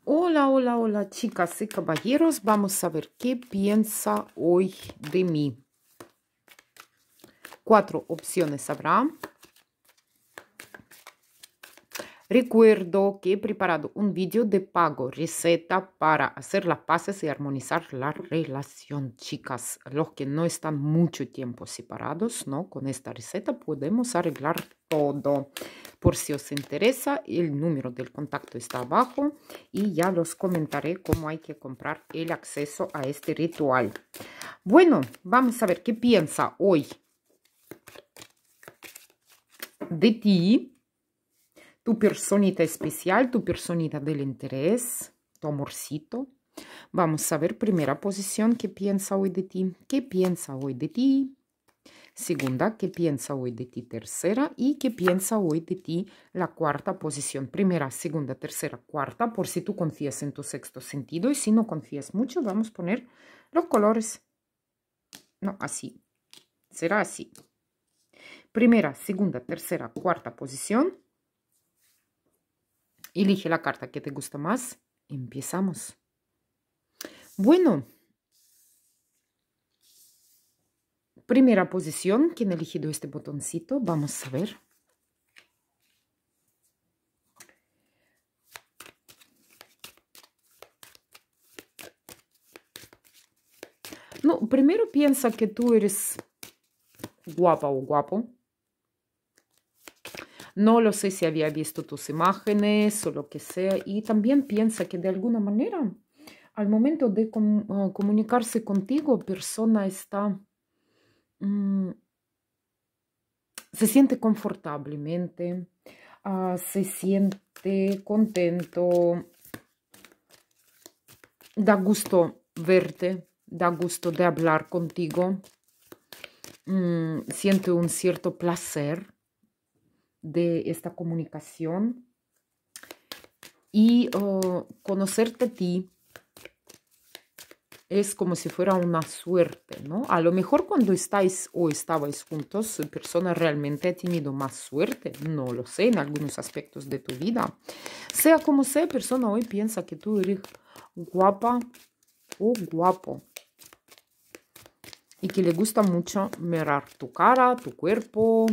Hola, hola, hola, chicas y caballeros. Vamos a ver qué piensa hoy de mí. 4 opciones habrá. Recuerdo que he preparado un vídeo de pago, receta para hacer las paces y armonizar la relación, chicas. Los que no están mucho tiempo separados, ¿no? Con esta receta podemos arreglar todo. Por si os interesa, el número del contacto está abajo y ya los comentaré cómo hay que comprar el acceso a este ritual. Bueno, vamos a ver qué piensa hoy de ti. Tu personita especial, tu personita del interés, tu amorcito. Vamos a ver, primera posición, ¿qué piensa hoy de ti? ¿Qué piensa hoy de ti? Segunda, ¿qué piensa hoy de ti? Tercera, ¿y qué piensa hoy de ti? La cuarta posición. Primera, segunda, tercera, cuarta, por si tú confías en tu sexto sentido. Y si no confías mucho, vamos a poner los colores. No, así. Será así. Primera, segunda, tercera, cuarta posición. Elige la carta que te gusta más. Empezamos. Bueno, primera posición. ¿Quién ha elegido este botoncito? Vamos a ver. No, primero piensa que tú eres guapa o guapo. No lo sé si había visto tus imágenes o lo que sea. Y también piensa que de alguna manera, al momento de comunicarse contigo, persona está... se siente confortablemente, se siente contento, da gusto verte, da gusto de hablar contigo, siente un cierto placer de esta comunicación y conocerte a ti es como si fuera una suerte, ¿no? A lo mejor cuando estáis o estabais juntos, persona realmente ha tenido más suerte, no lo sé, en algunos aspectos de tu vida. Sea como sea, persona hoy piensa que tú eres guapa o guapo y que le gusta mucho mirar tu cara, tu cuerpo,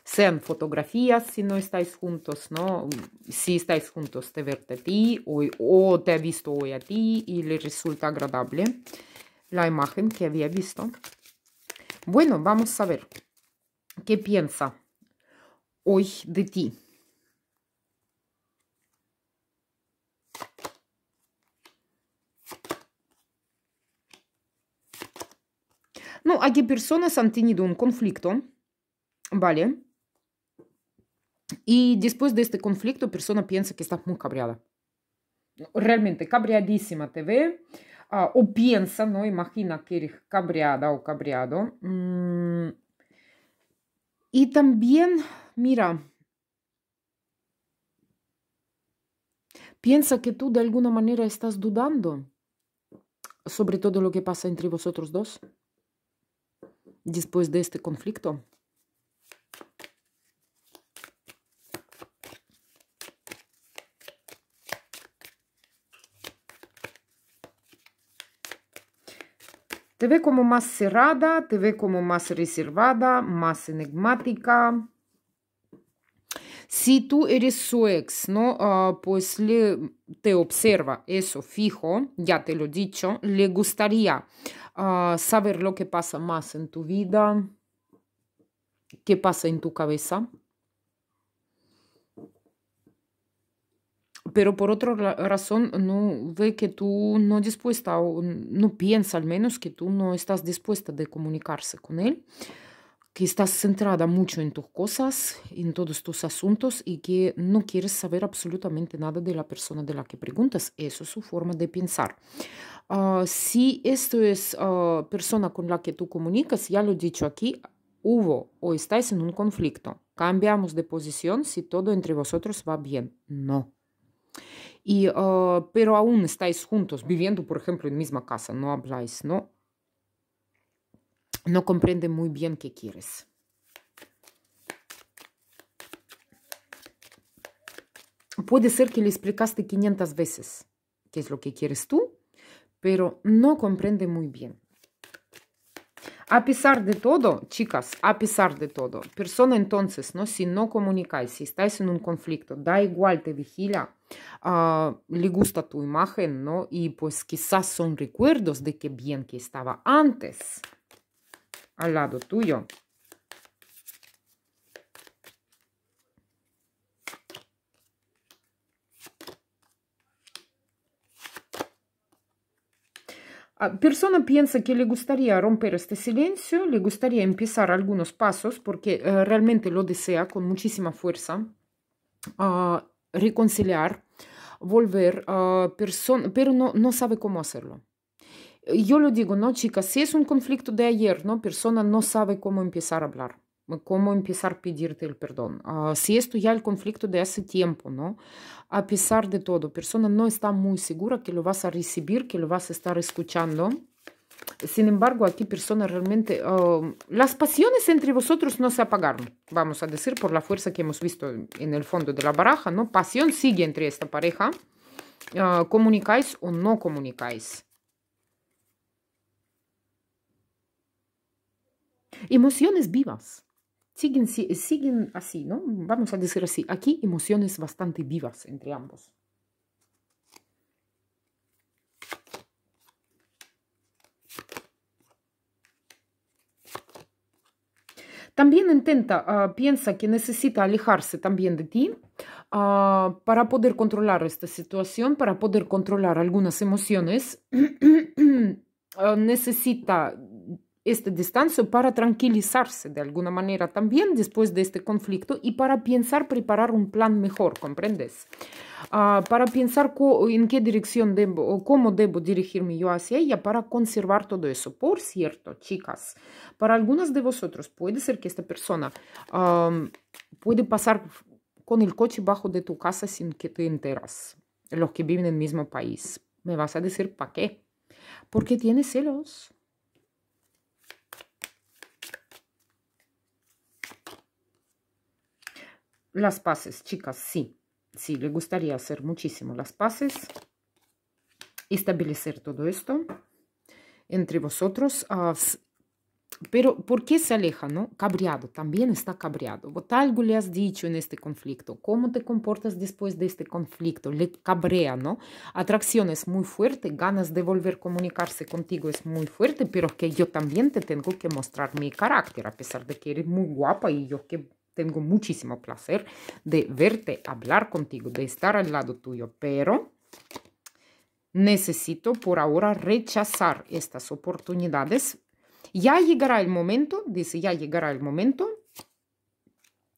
sean fotografías si no estáis juntos, ¿no? Si estáis juntos, te verte a ti o te ha visto hoy a ti y le resulta agradable la imagen que había visto. Bueno, vamos a ver qué piensa hoy de ti. No, aquí personas han tenido un conflicto, ¿vale? Y después de este conflicto, persona piensa que está muy cabreada. Realmente cabreadísima te ve, o piensa, ¿no? Imagina que eres cabreada o cabreado. Y también, mira, piensa que tú de alguna manera estás dudando sobre todo lo que pasa entre vosotros dos después de este conflicto. Te ve como más cerrada, te ve como más reservada, más enigmática. Si tú eres su ex, ¿no? Pues te observa eso fijo, ya te lo he dicho, le gustaría saber lo que pasa más en tu vida, qué pasa en tu cabeza. Pero por otra razón, no ve que tú no dispuesta, o no piensa al menos que tú no estás dispuesta de comunicarse con él, que estás centrada mucho en tus cosas, en todos tus asuntos y que no quieres saber absolutamente nada de la persona de la que preguntas. Eso es su forma de pensar. Si esto es persona con la que tú comunicas, ya lo he dicho aquí, hubo o estáis en un conflicto. Cambiamos de posición si todo entre vosotros va bien. No. Pero aún estáis juntos, viviendo, por ejemplo, en misma casa, no habláis, ¿no? No comprende muy bien qué quieres. puede ser que le explicaste 500 veces qué es lo que quieres tú, pero no comprende muy bien. A pesar de todo, chicas, a pesar de todo, persona entonces, ¿no? Si no comunicáis, si estáis en un conflicto, da igual, te vigila, le gusta tu imagen, ¿no? Y pues quizás son recuerdos de qué bien que estaba antes al lado tuyo. Persona piensa que le gustaría romper este silencio, le gustaría empezar algunos pasos porque realmente lo desea con muchísima fuerza, reconciliar, volver, pero no sabe cómo hacerlo. Yo lo digo, ¿no, chicas? Si es un conflicto de ayer, ¿no? Persona no sabe cómo empezar a hablar, cómo empezar a pedirte el perdón. Si esto ya el conflicto de hace tiempo, ¿no? A pesar de todo, persona no está muy segura que lo vas a recibir, que lo vas a estar escuchando. Sin embargo, aquí persona realmente, las pasiones entre vosotros no se apagaron, vamos a decir, por la fuerza que hemos visto en el fondo de la baraja, ¿no? Pasión sigue entre esta pareja, comunicáis o no comunicáis. Emociones vivas. Siguen así, ¿no? Vamos a decir así. Aquí emociones bastante vivas entre ambos. También piensa que necesita alejarse también de ti para poder controlar esta situación, para poder controlar algunas emociones. Necesita esta distancia para tranquilizarse de alguna manera también después de este conflicto y para pensar preparar un plan mejor, ¿comprendes? Para pensar en qué dirección debo o cómo debo dirigirme yo hacia ella para conservar todo eso. Por cierto, chicas, para algunas de vosotros puede ser que esta persona puede pasar con el coche bajo de tu casa sin que te enteras. Los que viven en el mismo país. Me vas a decir, ¿para qué? Porque tiene celos. Las paces, chicas, sí. Sí, le gustaría hacer muchísimo las paces. Establecer todo esto entre vosotros. Pero, ¿por qué se aleja, no? Cabreado, también está cabreado. Algo le has dicho en este conflicto. ¿Cómo te comportas después de este conflicto? Le cabrea, ¿no? Atracción es muy fuerte, ganas de volver a comunicarse contigo es muy fuerte, pero que yo también te tengo que mostrar mi carácter, a pesar de que eres muy guapa y yo que tengo muchísimo placer de verte, hablar contigo, de estar al lado tuyo, pero necesito por ahora rechazar estas oportunidades. Ya llegará el momento, dice, ya llegará el momento,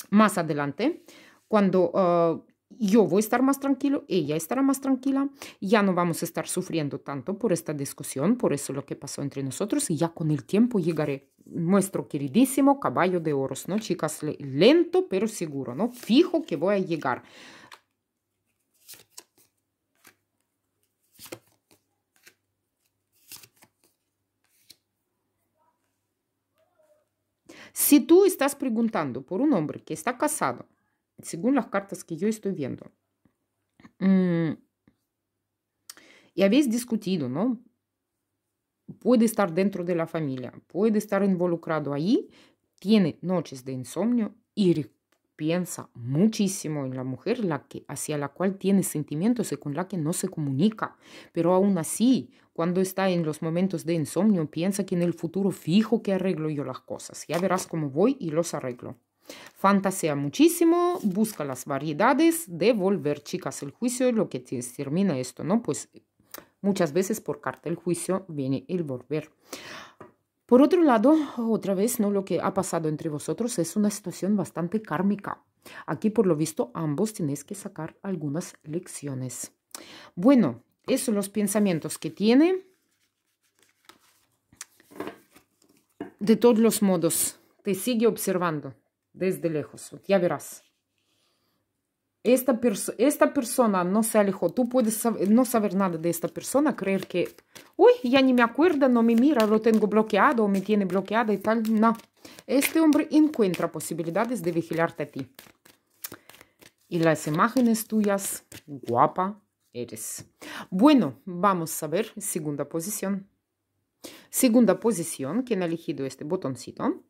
más adelante, cuando yo voy a estar más tranquilo, ella estará más tranquila, ya no vamos a estar sufriendo tanto por esta discusión, por eso lo que pasó entre nosotros, y ya con el tiempo llegaré. Nuestro queridísimo caballo de oros, ¿no, chicas? Lento pero seguro, ¿no? Fijo que voy a llegar. Si tú estás preguntando por un hombre que está casado, según las cartas que yo estoy viendo, y habéis discutido, ¿no? Puede estar dentro de la familia, puede estar involucrado ahí, tiene noches de insomnio y piensa muchísimo en la mujer hacia la cual tiene sentimientos y con la que no se comunica. Pero aún así, cuando está en los momentos de insomnio, piensa que en el futuro fijo que arreglo yo las cosas. Ya verás cómo voy y los arreglo. Fantasea muchísimo, busca las variedades de volver, chicas, el juicio es lo que termina esto, ¿no? Pues muchas veces por carta del juicio viene el volver. Por otro lado, otra vez, ¿no? Lo que ha pasado entre vosotros es una situación bastante kármica. Aquí, por lo visto, ambos tenéis que sacar algunas lecciones. Bueno, esos son los pensamientos que tiene. De todos los modos, te sigue observando desde lejos. Ya verás. Esta persona no se alejó. Tú puedes no saber nada de esta persona, creer que, uy, ya ni me acuerda, no me mira, lo tengo bloqueado, me tiene bloqueada y tal. No, este hombre encuentra posibilidades de vigilarte a ti. Y las imágenes tuyas, guapa eres. Bueno, vamos a ver segunda posición. Segunda posición, ¿quién ha elegido este botoncito?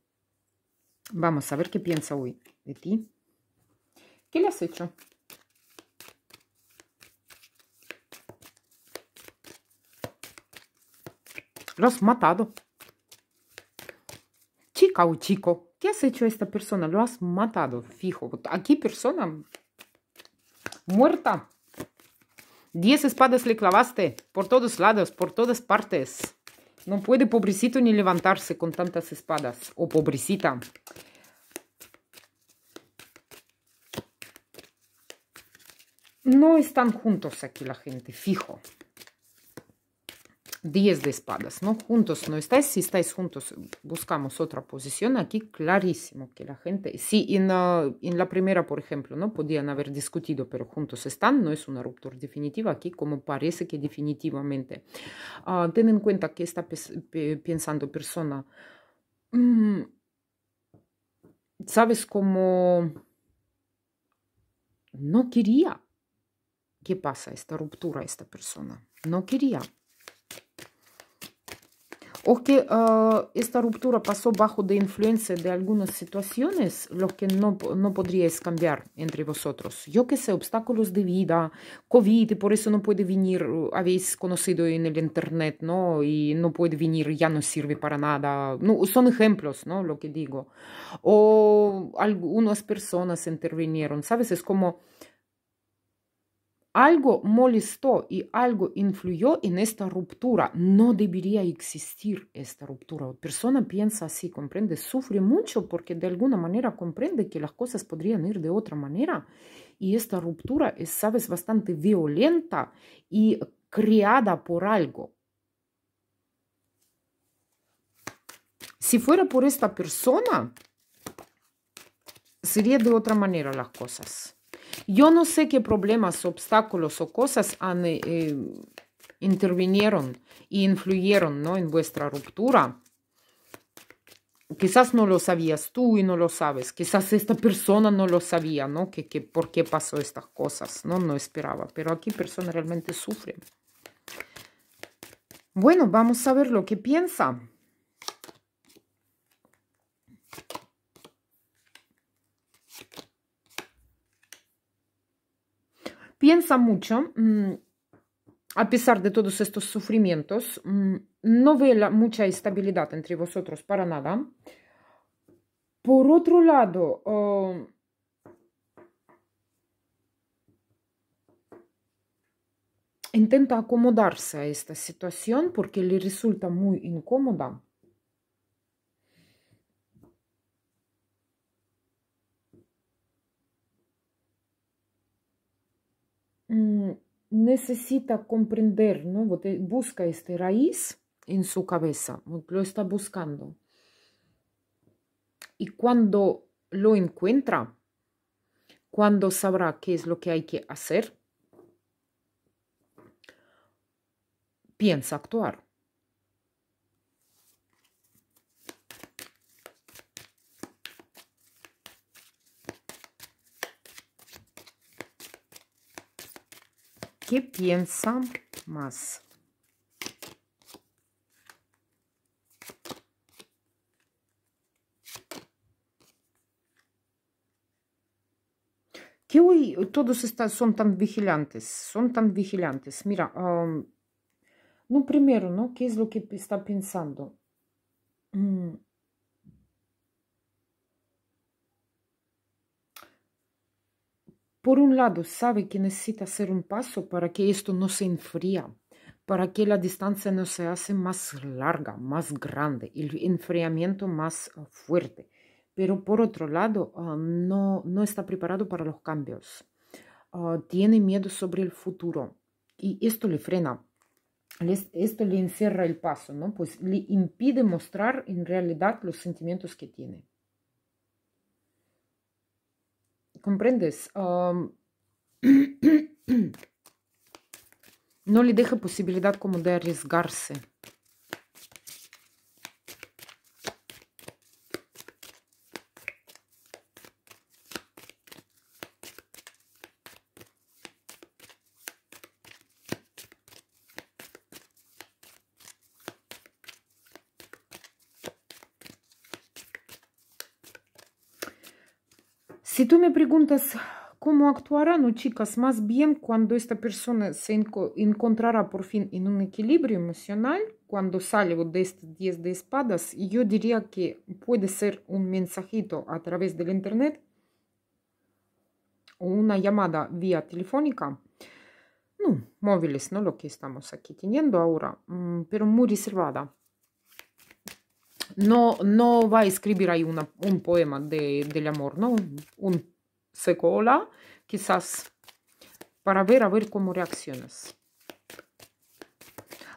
Vamos a ver qué piensa hoy de ti. ¿Qué le has hecho? Lo has matado. Chica o chico, ¿qué has hecho a esta persona? Lo has matado, fijo. Aquí persona muerta. 10 espadas le clavaste por todos lados, por todas partes. No puede pobrecito ni levantarse con tantas espadas. O pobrecita. No están juntos aquí la gente, fijo. 10 de espadas, ¿no? Juntos no estáis. Si estáis juntos, buscamos otra posición. Aquí clarísimo que la gente... Sí, en la primera, por ejemplo, ¿no? Podían haber discutido, pero juntos están. No es una ruptura definitiva aquí, como parece que definitivamente. Ten en cuenta que está pensando persona. ¿Sabes cómo? No quería. ¿Qué pasa? Esta ruptura, esta persona. No quería. O que esta ruptura pasó bajo de influencia de algunas situaciones, lo que no podríais cambiar entre vosotros. Yo qué sé, obstáculos de vida, COVID, y por eso no puede venir, habéis conocido en el internet, ¿no? Y no puede venir, ya no sirve para nada. No, son ejemplos, ¿no? Lo que digo. O algunas personas intervinieron, ¿sabes? Es como... Algo molestó y algo influyó en esta ruptura. No debería existir esta ruptura. La persona piensa así, comprende, sufre mucho porque de alguna manera comprende que las cosas podrían ir de otra manera. Y esta ruptura es, sabes, bastante violenta y creada por algo. Si fuera por esta persona, sería de otra manera las cosas. Yo no sé qué problemas, obstáculos o cosas intervinieron y influyeron, ¿no? En vuestra ruptura. Quizás no lo sabías tú y no lo sabes. Quizás esta persona no lo sabía, ¿no? ¿Por qué pasó estas cosas? No esperaba. Pero aquí persona realmente sufre. Bueno, vamos a ver lo que piensa. Piensa mucho, a pesar de todos estos sufrimientos, no ve mucha estabilidad entre vosotros para nada. Por otro lado, intenta acomodarse a esta situación porque le resulta muy incómoda. Necesita comprender, ¿no? Busca este raíz en su cabeza, lo está buscando. Y cuando lo encuentra, cuando sabrá qué es lo que hay que hacer, piensa actuar. ¿Qué piensa más? Que hoy todos son tan vigilantes, Mira, no, primero, ¿no? ¿Qué es lo que está pensando? Por un lado, sabe que necesita hacer un paso para que esto no se enfría, para que la distancia no se hace más larga, más grande, el enfriamiento más fuerte. Pero por otro lado, no está preparado para los cambios. Tiene miedo sobre el futuro y esto le frena. Esto le encierra el paso, ¿no? Pues le impide mostrar en realidad los sentimientos que tiene. ¿Comprendes? No le deja posibilidad como de arriesgarse. Si tú me preguntas cómo actuará, no, chicas, más bien cuando esta persona se encontrará por fin en un equilibrio emocional, cuando salga de este 10 de espadas, yo diría que puede ser un mensajito a través del internet o una llamada vía telefónica. No, móviles, no lo que estamos aquí teniendo ahora, pero muy reservada. No va a escribir ahí un poema del amor, ¿no? Un secola, quizás para ver a ver cómo reaccionas.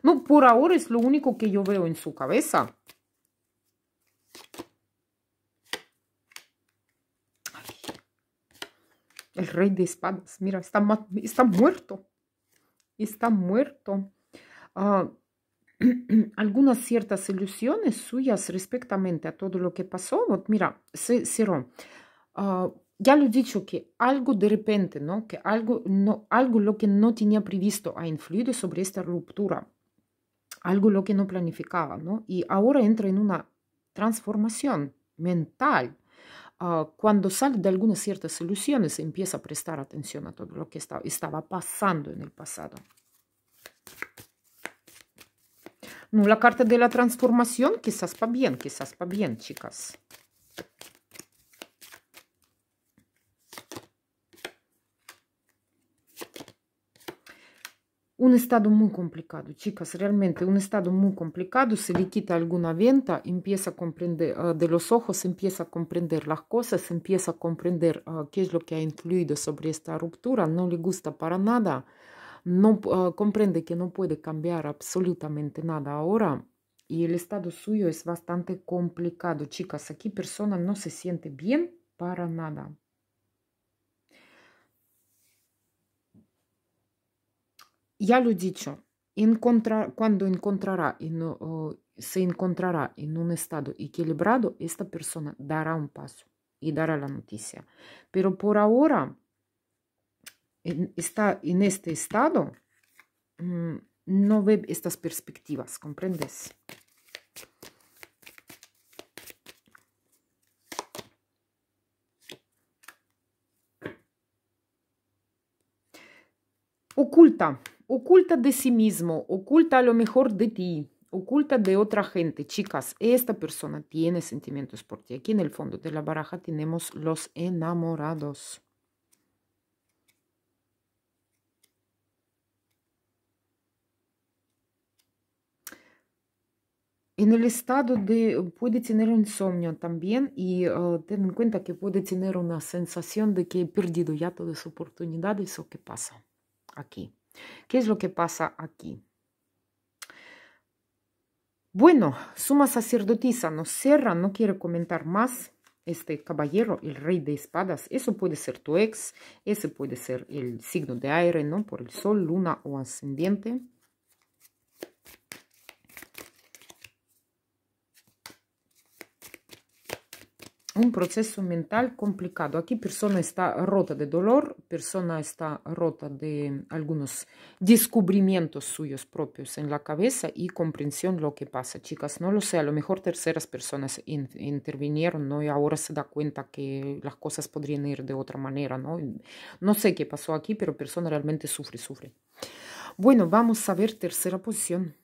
No, por ahora es lo único que yo veo en su cabeza. Ay, el rey de espadas, mira, está muerto. Está muerto. Algunas ciertas ilusiones suyas respectamente a todo lo que pasó. Mira, se cerró. Ya lo he dicho que algo de repente, ¿no? Que algo lo que no tenía previsto ha influido sobre esta ruptura. Algo lo que no planificaba, ¿no? Y ahora entra en una transformación mental. Cuando sale de algunas ciertas ilusiones, empieza a prestar atención a todo lo que estaba pasando en el pasado. No, la carta de la transformación quizás va bien, chicas. Un estado muy complicado, chicas, realmente un estado muy complicado. Se le quita alguna venta, empieza a comprender de los ojos, empieza a comprender las cosas, empieza a comprender qué es lo que ha influido sobre esta ruptura. No le gusta para nada, no comprende que no puede cambiar absolutamente nada ahora. Y el estado suyo es bastante complicado, chicas. Aquí persona no se siente bien para nada. Ya lo he dicho, cuando se encontrará en un estado equilibrado, esta persona dará un paso y dará la noticia. Pero por ahora está en este estado, no ve estas perspectivas, ¿comprendes? Oculta de sí mismo, oculta a lo mejor de ti, oculta de otra gente. Chicas, esta persona tiene sentimientos por ti. Aquí en el fondo de la baraja tenemos los enamorados. En el estado puede tener insomnio también y ten en cuenta que puede tener una sensación de que he perdido ya todas las oportunidades o qué pasa aquí. ¿Qué es lo que pasa aquí? Bueno, suma sacerdotisa nos cierra, no quiere comentar más. Este caballero, el rey de espadas, eso puede ser tu ex, ese puede ser el signo de aire, ¿no? Por el sol, luna o ascendiente. Un proceso mental complicado. Aquí persona está rota de dolor, persona está rota de algunos descubrimientos suyos propios en la cabeza y comprensión lo que pasa. Chicas, no lo sé, a lo mejor terceras personas intervinieron, ¿no? Y ahora se da cuenta que las cosas podrían ir de otra manera, ¿no? No sé qué pasó aquí, pero persona realmente sufre. Bueno, vamos a ver tercera posición.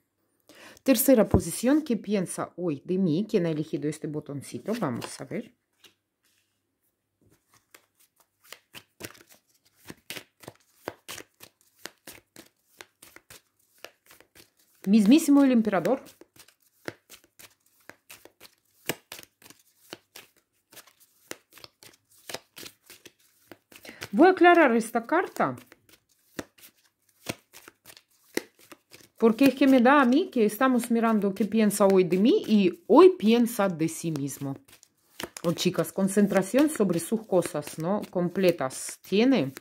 Tercera posición, ¿qué piensa hoy de mí? ¿Quién ha elegido este botoncito? Vamos a ver. Mismísimo el emperador. Voy a aclarar esta carta. Porque es que me da a mí que estamos mirando qué piensa hoy de mí y hoy piensa de sí mismo. Oh, chicas, concentración sobre sus cosas, ¿no? Completas. Tiene.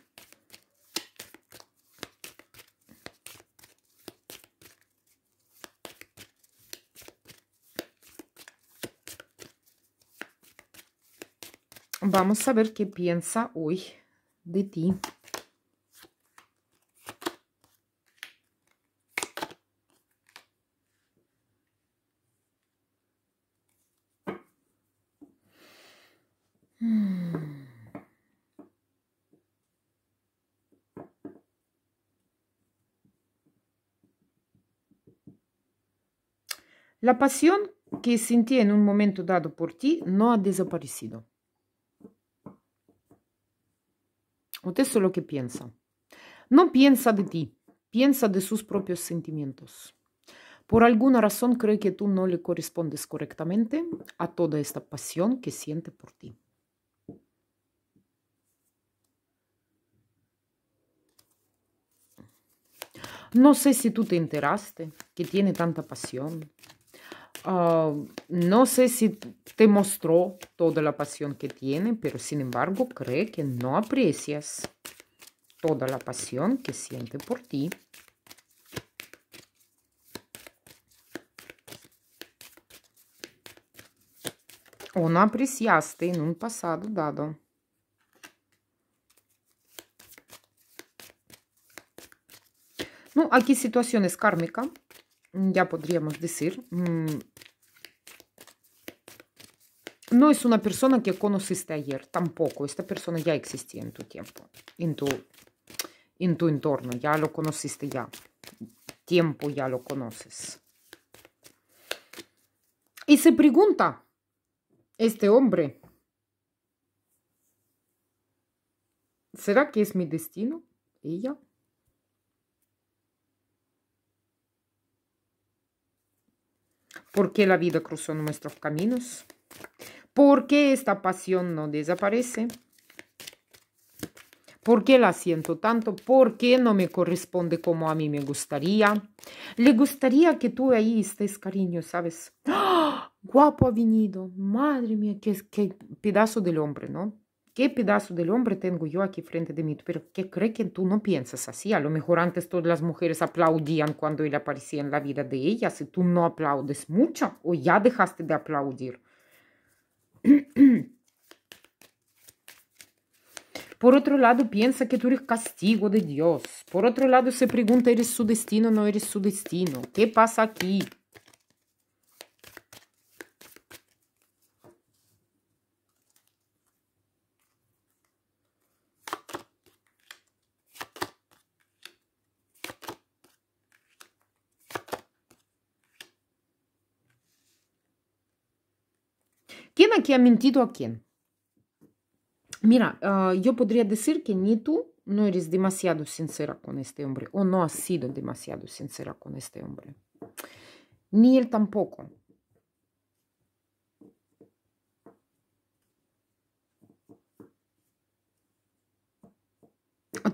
Vamos a ver qué piensa hoy de ti. La pasión que sentí en un momento dado por ti no ha desaparecido. Usted es lo que piensa. No piensa de ti, piensa de sus propios sentimientos. Por alguna razón cree que tú no le correspondes correctamente a toda esta pasión que siente por ti. No sé si tú te enteraste que tiene tanta pasión. No sé si te mostró toda la pasión que tiene, pero sin embargo cree que no aprecias toda la pasión que siente por ti. O no apreciaste en un pasado dado. No, aquí situaciones kármicas, ya podríamos decir. No es una persona que conociste ayer, tampoco. Esta persona ya existía en tu tiempo, en tu entorno, ya lo conociste ya. Tiempo ya lo conoces. Y se pregunta, este hombre, ¿será que es mi destino? Ella. ¿Por qué la vida cruzó nuestros caminos? ¿Por qué esta pasión no desaparece? ¿Por qué la siento tanto? ¿Por qué no me corresponde como a mí me gustaría? Le gustaría que tú ahí estés, cariño, ¿sabes? ¡Ah! Guapo ha venido. Madre mía, qué pedazo del hombre, ¿no? ¿Qué pedazo del hombre tengo yo aquí frente de mí? Pero ¿qué cree que tú no piensas así? A lo mejor antes todas las mujeres aplaudían cuando él aparecía en la vida de ellas y tú no aplaudes mucho o ya dejaste de aplaudir. Por otro lado, piensa que tú eres castigo de Dios. Por otro lado, se pregunta, ¿eres su destino o no eres su destino? ¿Qué pasa aquí? ¿Quién aquí ha mentido a quién? Mira, yo podría decir que ni tú no eres demasiado sincera con este hombre o no has sido demasiado sincera con este hombre. Ni él tampoco.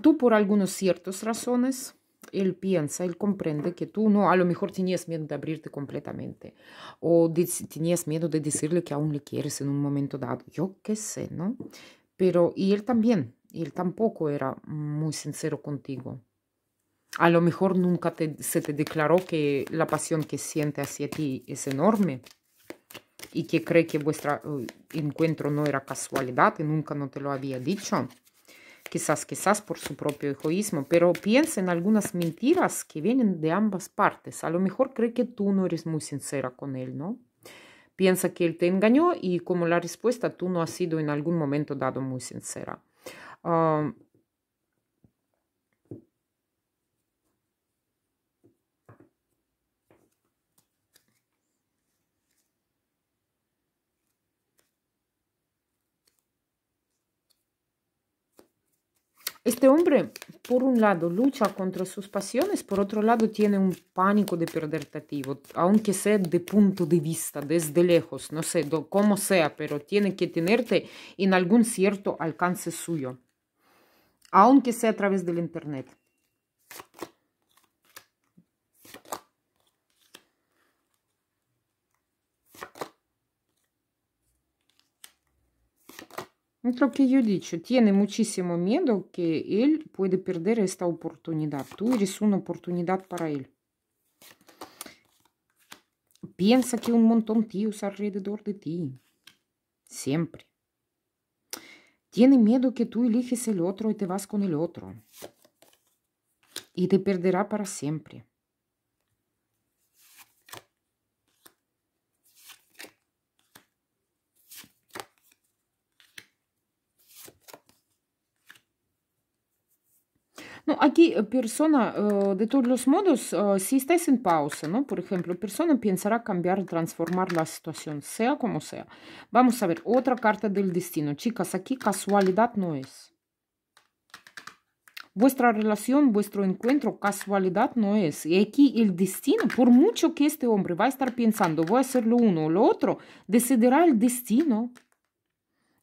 Tú por algunas ciertas razones, él piensa, él comprende que tú no, a lo mejor tenías miedo de abrirte completamente o tenías miedo de decirle que aún le quieres en un momento dado. Yo qué sé, ¿no? Pero, y él también, él tampoco era muy sincero contigo. A lo mejor nunca se te declaró que la pasión que siente hacia ti es enorme y que cree que vuestro encuentro no era casualidad y nunca no te lo había dicho. Quizás por su propio egoísmo, pero piensa en algunas mentiras que vienen de ambas partes. A lo mejor cree que tú no eres muy sincera con él, ¿no? Piensa que él te engañó y como la respuesta tú no has sido en algún momento dado muy sincera. Este hombre, por un lado, lucha contra sus pasiones, por otro lado, tiene un pánico de perderte a ti, aunque sea de punto de vista, desde lejos, no sé cómo sea, pero tiene que tenerte en algún cierto alcance suyo, aunque sea a través del internet. Es lo que yo he dicho, tiene muchísimo miedo que él puede perder esta oportunidad. Tú eres una oportunidad para él. Piensa que un montón tíos alrededor de ti. Siempre. Tiene miedo que tú eliges el otro y te vas con el otro. Y te perderá para siempre. No, aquí persona, de todos los modos, si estáis en pausa, ¿no? Por ejemplo, persona pensará cambiar, transformar la situación, sea como sea. Vamos a ver, otra carta del destino. Chicas, aquí casualidad no es. Vuestra relación, vuestro encuentro, casualidad no es. Y aquí el destino, por mucho que este hombre va a estar pensando, voy a hacer lo uno o lo otro, decidirá el destino.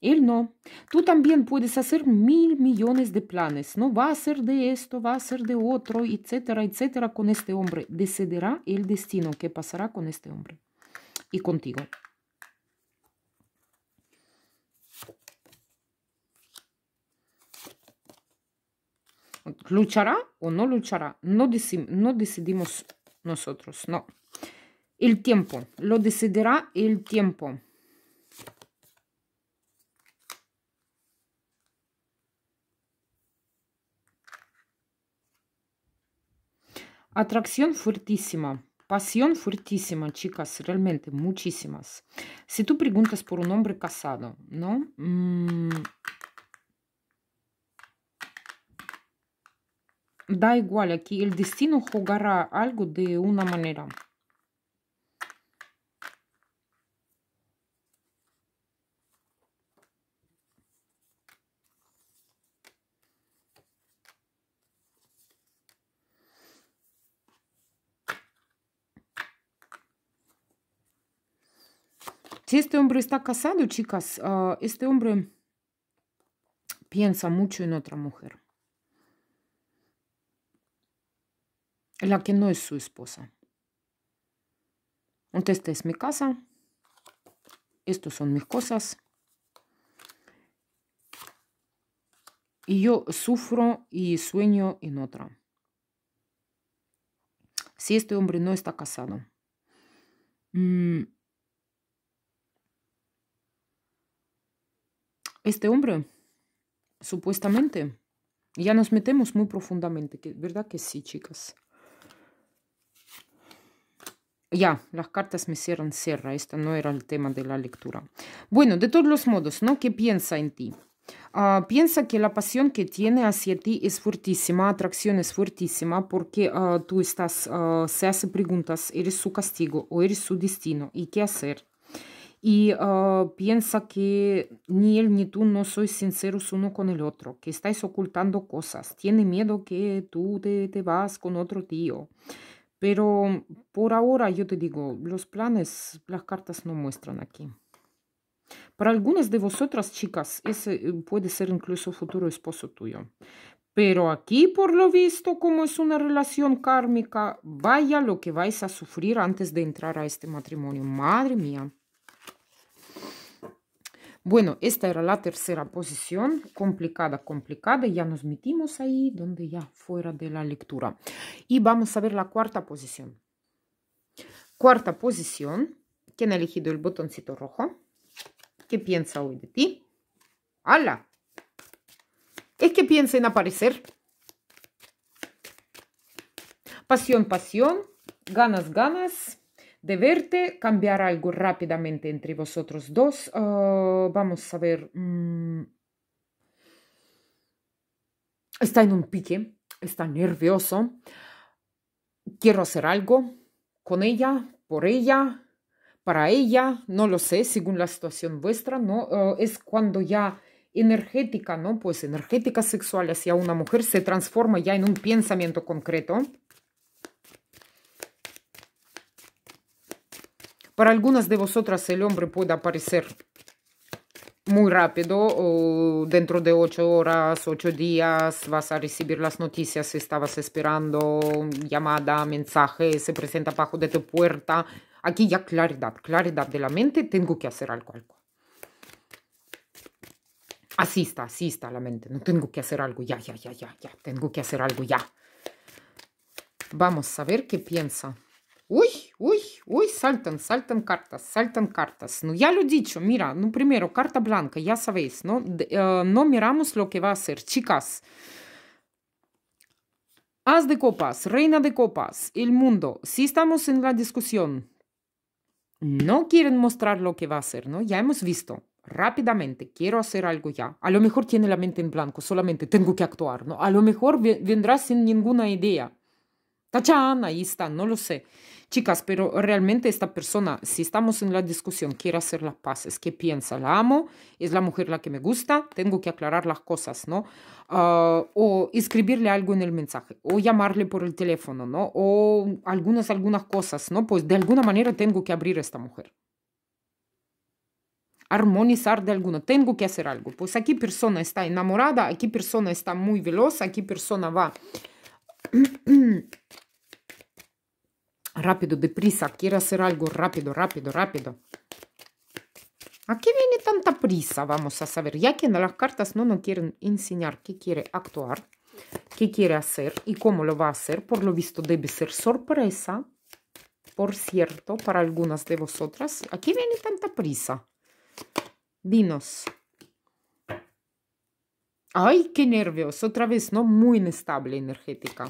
Él no. Tú también puedes hacer 1.000.000.000 de planes, ¿no? Va a ser de esto, va a ser de otro, etcétera, etcétera, con este hombre. Decidirá el destino que pasará con este hombre y contigo. ¿Luchará o no luchará? No decidimos nosotros, no. El tiempo, lo decidirá el tiempo. Atracción fuertísima, pasión fuertísima, chicas, realmente muchísimas. Si tú preguntas por un hombre casado, ¿no? Da igual, aquí el destino jugará algo de una manera. Si este hombre está casado, chicas, este hombre piensa mucho en otra mujer. La que no es su esposa. Entonces, esta es mi casa. Estos son mis cosas. Y yo sufro y sueño en otra. Si este hombre no está casado. Este hombre, supuestamente, ya nos metemos muy profundamente. ¿Verdad que sí, chicas? Ya, las cartas me cierran, cierra. Este no era el tema de la lectura. Bueno, de todos los modos, ¿no? ¿Qué piensa en ti? Piensa que la pasión que tiene hacia ti es fuertísima, atracción es fuertísima, porque tú estás, se hace preguntas, ¿eres su castigo o eres su destino? ¿Y qué hacer? Y piensa que ni él ni tú no sois sinceros uno con el otro, que estáis ocultando cosas. Tiene miedo que tú te vas con otro tío. Pero por ahora yo te digo, los planes, las cartas no muestran aquí. Para algunas de vosotras, chicas, ese puede ser incluso futuro esposo tuyo. Pero aquí, por lo visto, como es una relación kármica, vaya lo que vais a sufrir antes de entrar a este matrimonio. Madre mía. Bueno, esta era la tercera posición, complicada, complicada. Ya nos metimos ahí, donde ya fuera de la lectura. Y vamos a ver la cuarta posición. Cuarta posición, ¿quién ha elegido el botoncito rojo? ¿Qué piensa hoy de ti? ¡Hala! Es que piensa en aparecer. Pasión, pasión, ganas, ganas de verte, cambiar algo rápidamente entre vosotros dos. Vamos a ver. Está en un pique, está nervioso. Quiero hacer algo con ella, por ella, para ella, no lo sé, según la situación vuestra, ¿no? Es cuando ya energética, ¿no? Pues energética sexual hacia una mujer se transforma ya en un pensamiento concreto. Para algunas de vosotras el hombre puede aparecer muy rápido, o dentro de 8 horas, 8 días, vas a recibir las noticias si estabas esperando, llamada, mensaje, se presenta bajo de tu puerta. Aquí ya claridad, claridad de la mente, tengo que hacer algo. Así está la mente, no tengo que hacer algo, ya, tengo que hacer algo ya. Vamos a ver qué piensa. Uy, saltan cartas. No, ya lo he dicho, mira, no, primero, carta blanca, ya sabéis, ¿no? No miramos lo que va a hacer, chicas. As de copas, reina de copas, el mundo. Si estamos en la discusión, no quieren mostrar lo que va a hacer, ¿no? Ya hemos visto. rápidamente, quiero hacer algo ya. A lo mejor tiene la mente en blanco, solamente tengo que actuar, ¿no? A lo mejor vendrá sin ninguna idea. ¡Tachán! Ahí está, no lo sé. Chicas, pero realmente esta persona, si estamos en la discusión, quiere hacer las paces. ¿Qué piensa? ¿La amo? ¿Es la mujer la que me gusta? Tengo que aclarar las cosas, ¿no? O escribirle algo en el mensaje, o llamarle por el teléfono, ¿no? O algunas cosas, ¿no? Pues de alguna manera tengo que abrir a esta mujer. Armonizar de alguno, tengo que hacer algo. Pues aquí persona está enamorada, aquí persona está muy veloz, aquí persona va rápido, deprisa, quiere hacer algo rápido, rápido, rápido. ¿A qué viene tanta prisa? Vamos a saber, ya que en las cartas no nos quieren enseñar qué quiere actuar, qué quiere hacer y cómo lo va a hacer. Por lo visto debe ser sorpresa, por cierto, para algunas de vosotras. ¿A qué viene tanta prisa? Dinos. ¡Ay, qué nervios! Otra vez, ¿no? Muy inestable energética.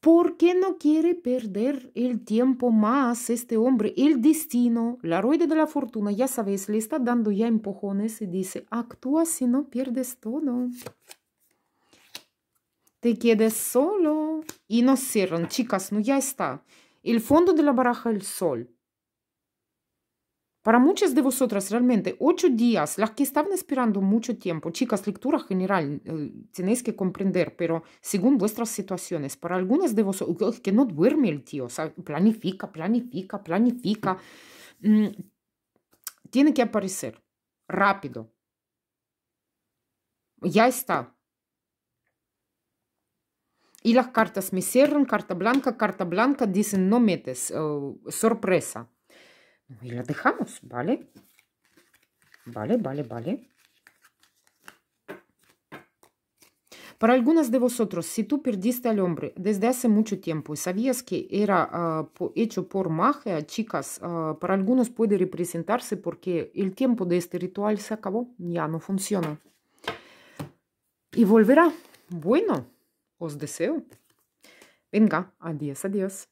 ¿Por qué no quiere perder el tiempo más este hombre? El destino, la rueda de la fortuna, ya sabes, le está dando ya empujones y dice, actúa si no pierdes todo. Te quedes solo. Y nos cierran, chicas, no, ya está. El fondo de la baraja, el sol. Para muchas de vosotras, realmente, 8 días, las que estaban esperando mucho tiempo, chicas, lectura general, tenéis que comprender, pero según vuestras situaciones, para algunas de vosotras, que no duerme el tío, o sea, planifica, planifica, planifica, tiene que aparecer rápido. Ya está. Y las cartas me cierran, carta blanca, dicen no metes, sorpresa. Y la dejamos, ¿vale? Vale. Para algunas de vosotros, si tú perdiste al hombre desde hace mucho tiempo y sabías que era hecho por magia, chicas, para algunos puede representarse porque el tiempo de este ritual se acabó, ya no funciona. Y volverá. Bueno, os deseo. Venga, adiós.